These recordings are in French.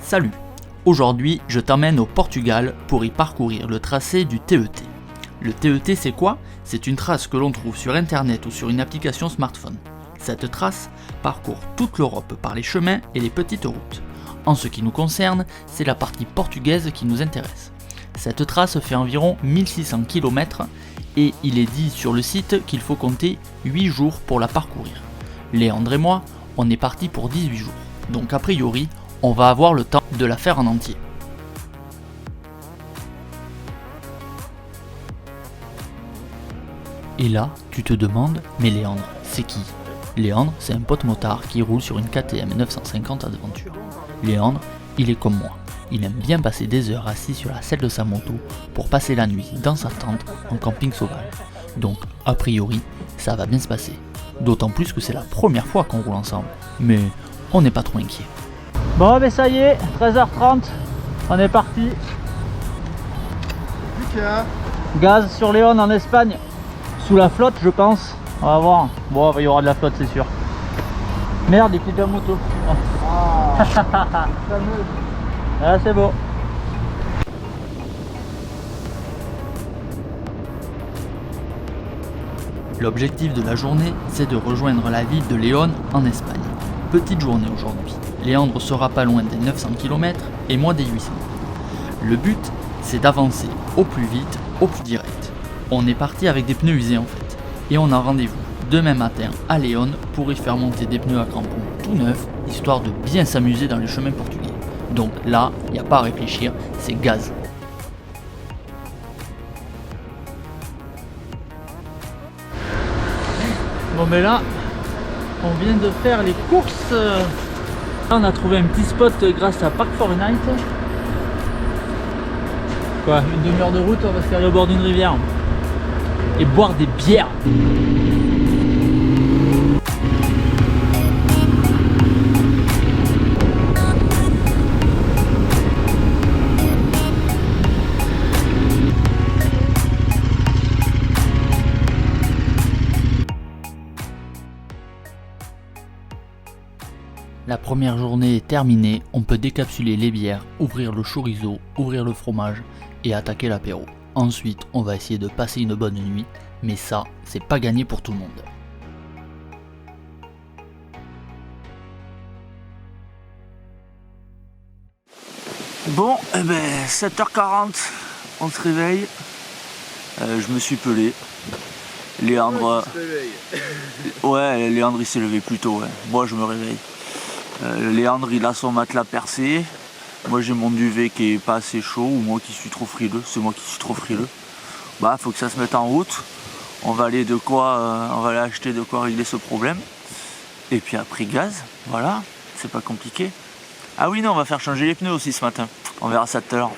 Salut! Aujourd'hui, je t'emmène au Portugal pour y parcourir le tracé du TET. Le TET, c'est quoi? C'est une trace que l'on trouve sur internet ou sur une application smartphone. Cette trace parcourt toute l'Europe par les chemins et les petites routes. En ce qui nous concerne, c'est la partie portugaise qui nous intéresse. Cette trace fait environ 1600 km et il est dit sur le site qu'il faut compter 8 jours pour la parcourir. Léandre et moi, on est parti pour 18 jours, donc a priori, on va avoir le temps de la faire en entier. Et là, tu te demandes, mais Léandre, c'est qui? Léandre, c'est un pote motard qui roule sur une KTM 950 Adventure. Léandre, il est comme moi. Il aime bien passer des heures assis sur la selle de sa moto pour passer la nuit dans sa tente en camping sauvage. Donc, a priori, ça va bien se passer. D'autant plus que c'est la première fois qu'on roule ensemble. Mais on n'est pas trop inquiet. Bon, ben ça y est, 13h30, on est parti. Gaz sur Léon en Espagne. Sous la flotte, je pense. On va voir. Bon, il y aura de la flotte, c'est sûr. Merde, il quitte la moto. Ah, ah, c'est beau. L'objectif de la journée, c'est de rejoindre la ville de Léon en Espagne. Petite journée aujourd'hui. Léandre sera pas loin des 900 km et moi des 800. Le but, c'est d'avancer au plus vite, au plus direct. On est parti avec des pneus usés en fait. Et on a rendez-vous demain matin à Léon pour y faire monter des pneus à crampons tout neufs, histoire de bien s'amuser dans les chemins portugais. Donc là, il n'y a pas à réfléchir, c'est gaz. Bon mais là, on vient de faire les courses. Là, on a trouvé un petit spot grâce à Park Fortnite. Quoi, une demi-heure de route, on va se faire au bord d'une rivière et boire des bières. La première journée est terminée, on peut décapsuler les bières, ouvrir le chorizo, ouvrir le fromage et attaquer l'apéro. Ensuite, on va essayer de passer une bonne nuit, mais ça, c'est pas gagné pour tout le monde. Bon, 7h40, on se réveille. Je me suis pelé. Léandre... Ouais, Léandre il s'est levé plus tôt, ouais. Moi je me réveille. Léandre il a son matelas percé. Moi j'ai mon duvet qui est pas assez chaud, ou moi qui suis trop frileux. C'est moi qui suis trop frileux. Bah faut que ça se mette en route. On va aller acheter de quoi régler ce problème. Et puis après gaz, voilà, c'est pas compliqué. Ah oui non, on va faire changer les pneus aussi ce matin. On verra ça tout à l'heure.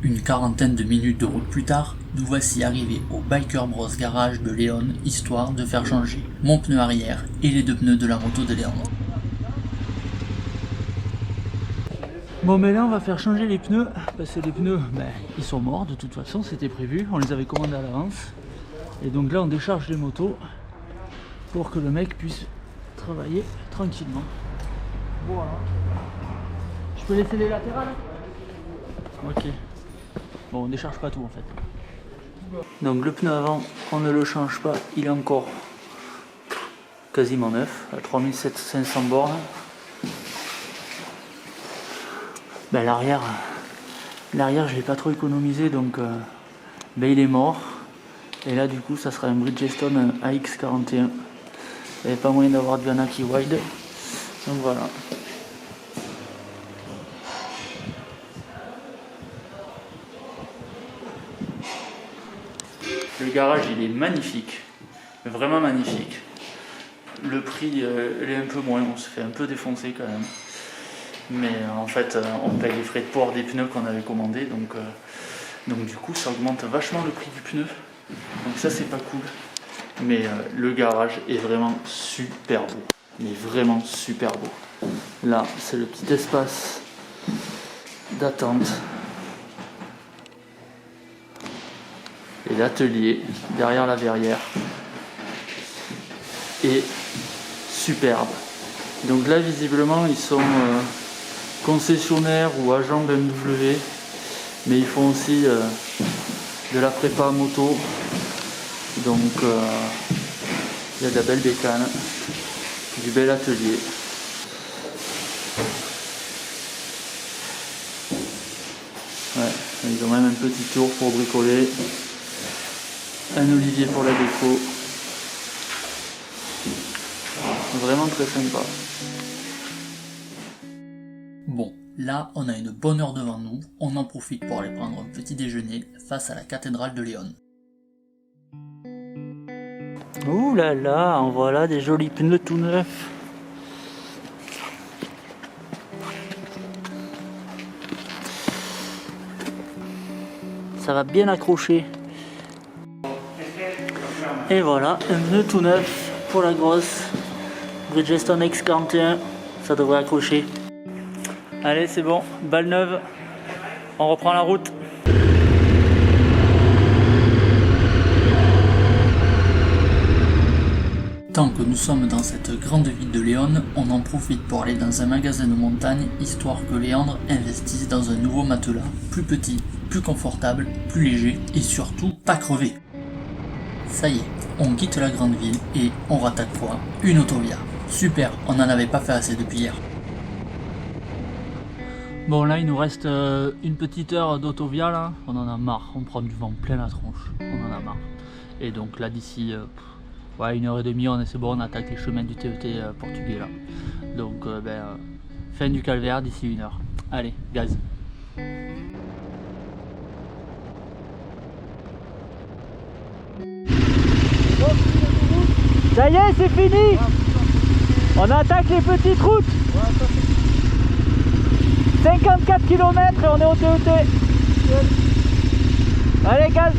Une quarantaine de minutes de route plus tard, nous voici arrivés au Biker Bros Garage de Léon, histoire de faire changer mon pneu arrière et les deux pneus de la moto de Léon. Bon mais là on va faire changer les pneus, parce que les pneus, ils sont morts de toute façon, c'était prévu, on les avait commandés à l'avance. Et donc là on décharge les motos pour que le mec puisse travailler tranquillement. Voilà. Je peux laisser les latérales? Ok. Bon, on ne décharge pas tout en fait. Donc le pneu avant, on ne le change pas, il est encore quasiment neuf, à 3500 bornes. L'arrière je l'ai pas trop économisé, donc il est mort. Et là du coup ça sera un Bridgestone AX41. Il n'y avait pas moyen d'avoir de Vanaki Wide. Donc voilà. Le garage il est magnifique, vraiment magnifique. Le prix il est un peu moins, on se fait un peu défoncer quand même. Mais en fait on paye les frais de port des pneus qu'on avait commandés, donc du coup ça augmente vachement le prix du pneu. Donc ça c'est pas cool. Mais le garage est vraiment super beau. Mais vraiment super beau. Là c'est le petit espace d'attente. Et l'atelier derrière la verrière. Et superbe. Donc là visiblement ils sont concessionnaires ou agents BMW, mais ils font aussi de la prépa moto. Donc il y a de la belle bécane, du bel atelier. Ouais, ils ont même un petit tour pour bricoler, un olivier pour la déco. Vraiment très sympa. Bon, là on a une bonne heure devant nous, on en profite pour aller prendre un petit déjeuner face à la cathédrale de Léon. Ouh là là, en voilà des jolis pneus tout neufs. Ça va bien accrocher. Et voilà, un pneu tout neuf pour la grosse Bridgestone X41, ça devrait accrocher. Allez, c'est bon, balle neuve, on reprend la route. Tant que nous sommes dans cette grande ville de Léon, on en profite pour aller dans un magasin de montagne, histoire que Léandre investisse dans un nouveau matelas, plus petit, plus confortable, plus léger et surtout pas crevé. Ça y est, on quitte la grande ville et on rattaque quoi? Une autovia. Super, on n'en avait pas fait assez depuis hier. Bon là il nous reste une petite heure d'autovia là, on en a marre, on prend du vent plein la tronche, on en a marre. Et donc là d'ici... ouais, 1h30, c'est bon, on attaque les chemins du TET portugais là. Donc fin du calvaire d'ici 1 heure. Allez, gaz. Ça y est, c'est fini. On attaque les petites routes. 54 km et on est au TET. Allez, gaz.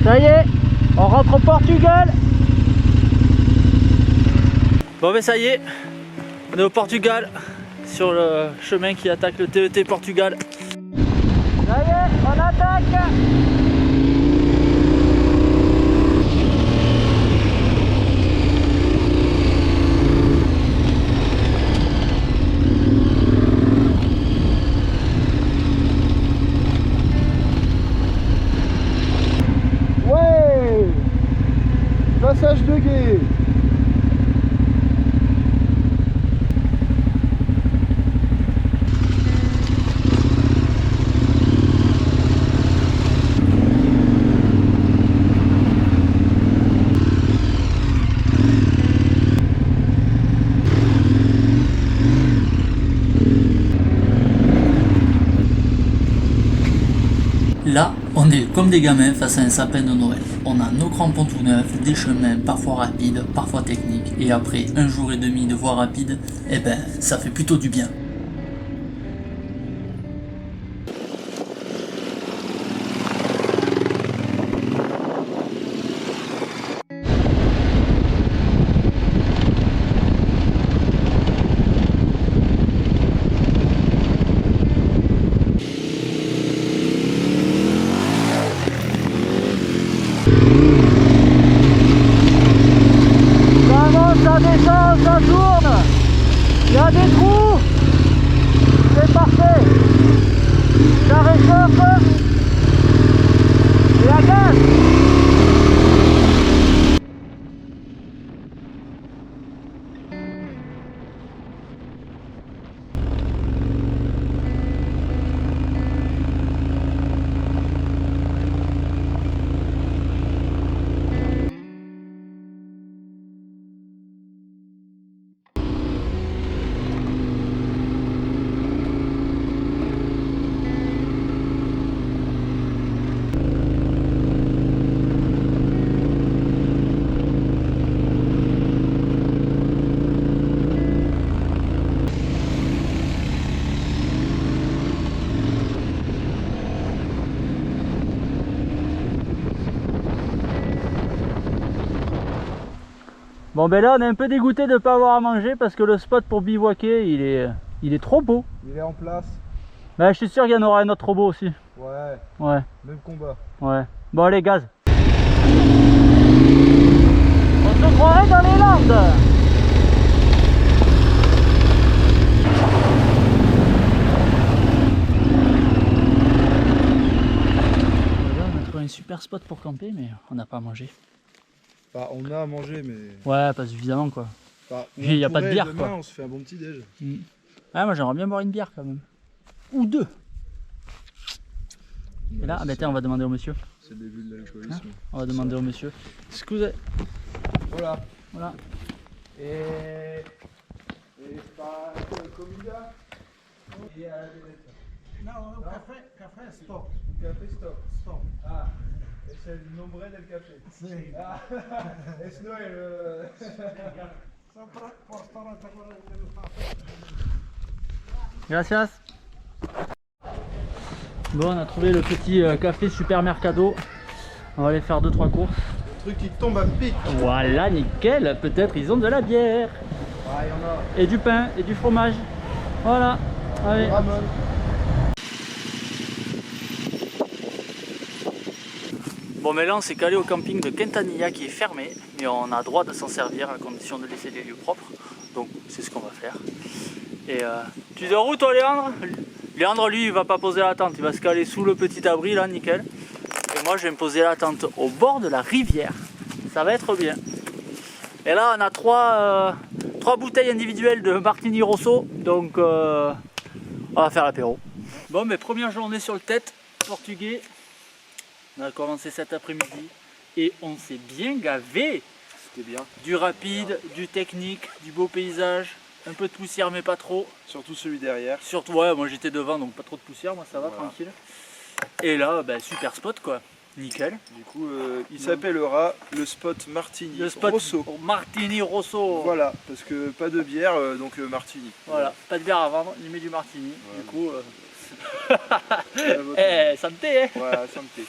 Ça y est, on rentre au Portugal. Bon ben ça y est, on est au Portugal, sur le chemin qui attaque le TET Portugal. Ça y est, on attaque. Passage de Gué. Là, on est comme des gamins face à un sapin de Noël. On a nos crampons tout neufs, des chemins parfois rapides, parfois techniques, et après un jour et demi de voie rapide, eh ben ça fait plutôt du bien. Ça descend, ça tourne, il y a des trous. Bon ben là on est un peu dégoûté de ne pas avoir à manger parce que le spot pour bivouaquer il est trop beau. Il est en place. Ben je suis sûr qu'il y en aura un autre trop beau aussi. Ouais. Ouais. Même combat. Ouais. Bon allez gaz. On se croirait dans les Landes. On a trouvé un super spot pour camper mais on n'a pas à manger. Bah, on a à manger, mais. Ouais, pas suffisamment quoi. Bah, Il y a pas de bière, demain, quoi. on se fait un bon petit déj. Ah moi j'aimerais bien boire une bière quand même. Ou deux. Et là, ah bah tiens, on va demander au monsieur. C'est le début de l'alcoolisme. On va demander au monsieur. Excusez. Voilà. Voilà. Et pas comida. No, café stop. Café stop. Stop. Ah, es el nombre del café. Sí. Ah, es no el. Sempre restaurante agora del café. Gracias. Bon, on a trouvé le petit café supermercado. On va aller faire 2-3 courses. Le truc qui tombe à pic. Voilà, nickel. Peut-être ils ont de la bière. Ah, il y en a. Et du pain et du fromage. Voilà. Allez. Ramon. Bon mais là on s'est calé au camping de Quintanilla qui est fermé, mais on a droit de s'en servir à condition de laisser les lieux propres, donc c'est ce qu'on va faire. Et tu dors où toi Léandre? Léandre lui il va pas poser la tente, il va se caler sous le petit abri là, nickel. Et moi je vais me poser la tente au bord de la rivière, ça va être bien. Et là on a trois bouteilles individuelles de Martini Rosso, donc on va faire l'apéro. Bon mais première journée sur le tête portugais. On a commencé cet après-midi et on s'est bien gavé. C'était bien. Du rapide, du technique, du beau paysage, un peu de poussière mais pas trop. Surtout celui derrière. Surtout, ouais, moi j'étais devant donc pas trop de poussière, moi ça va, Voilà. tranquille. Et là, bah, super spot quoi, nickel. Du coup, il s'appellera le spot Martini Le spot Rosso. Martini Rosso. Voilà, parce que pas de bière, donc Martini. Voilà, pas de bière à vendre, il met du Martini. Voilà. Du coup, Voilà, santé hein. voilà, santé.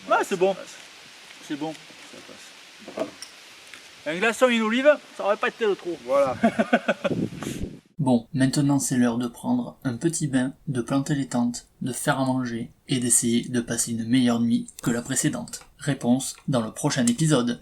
Ouais, c'est bon. Passe, C'est bon. ça passe. Un glaçon et une olive, ça aurait pas été le trop. Voilà. Bon, maintenant c'est l'heure de prendre un petit bain, de planter les tentes, de faire à manger et d'essayer de passer une meilleure nuit que la précédente. Réponse dans le prochain épisode.